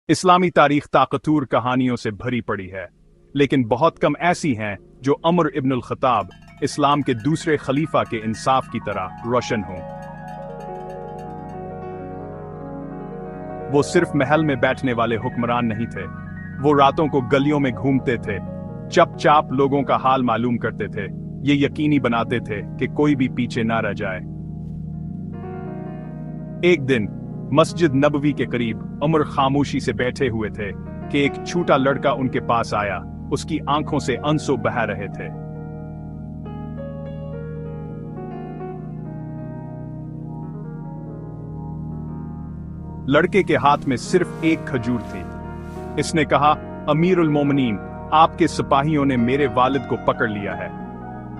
इस्लामी तारीख ताकतूर कहानियों से भरी पड़ी है, लेकिन बहुत कम ऐसी हैं जो उमर इब्न अल खत्ताब इस्लाम के दूसरे खलीफा के इंसाफ की तरह रोशन हों। वो सिर्फ महल में बैठने वाले हुक्मरान नहीं थे, वो रातों को गलियों में घूमते थे, चुपचाप लोगों का हाल मालूम करते थे, ये यकीनी बनाते थे कि कोई भी पीछे ना रह जाए। एक दिन मस्जिद नबवी के करीब उमर खामोशी से बैठे हुए थे कि एक छोटा लड़का उनके पास आया। उसकी आंखों से आंसू बह रहे थे। लड़के के हाथ में सिर्फ एक खजूर थी। इसने कहा, अमीरुल मोमिनीन, आपके सिपाहियों ने मेरे वालिद को पकड़ लिया है।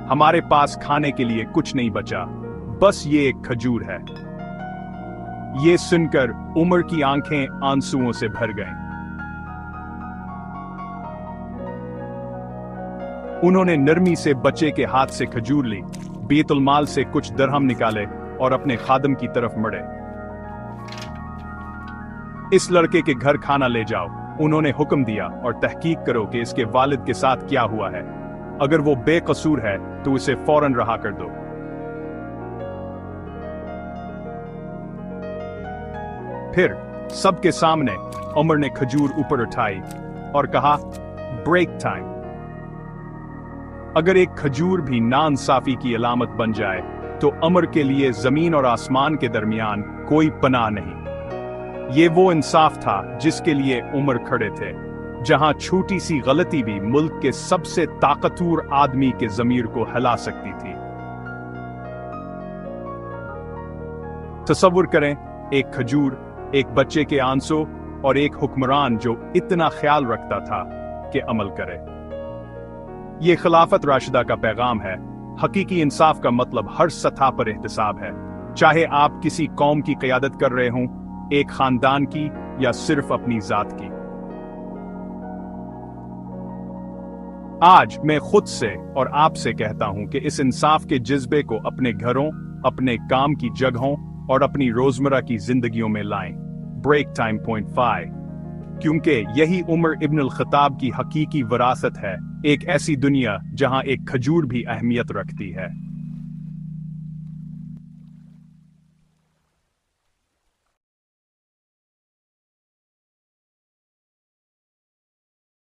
हमारे पास खाने के लिए कुछ नहीं बचा, बस ये एक खजूर है। ये सुनकर उमर की आंखें आंसुओं से भर गईं। उन्होंने नरमी से बच्चे के हाथ से खजूर ली, बैतुल माल से कुछ दरहम निकाले और अपने खादम की तरफ मुड़े। इस लड़के के घर खाना ले जाओ, उन्होंने हुक्म दिया, और तहकीक करो कि इसके वालिद के साथ क्या हुआ है। अगर वो बेकसूर है तो उसे फौरन रहा कर दो। फिर सबके सामने उमर ने खजूर ऊपर उठाई और कहा, ब्रेक टाइम। अगर एक खजूर भी नाइंसाफी की अलामत बन जाए तो उमर के लिए जमीन और आसमान के दरमियान कोई पनाह नहीं। ये वो इंसाफ था जिसके लिए उमर खड़े थे, जहां छोटी सी गलती भी मुल्क के सबसे ताकतवर आदमी के जमीर को हिला सकती थी। तसव्वुर करें, एक खजूर, एक बच्चे के आंसू और एक हुक्मरान जो इतना ख्याल रखता था कि अमल करे। ये खिलाफत राशिदा का पैगाम है। हकीकी इंसाफ का मतलब हर सतह पर एहतसाब है, चाहे आप किसी कौम की क़यादत कर रहे हों, एक खानदान की, या सिर्फ अपनी जात की। आज मैं खुद से और आपसे कहता हूं कि इस इंसाफ के जज्बे को अपने घरों, अपने काम की जगहों और अपनी रोजमर्रा की जिंदगियों में लाएं। ब्रेक टाइम पॉइंट 5, क्योंकि यही उमर इब्न अल खत्ताब की हकीकी विरासत है, एक ऐसी दुनिया जहां एक खजूर भी अहमियत रखती है।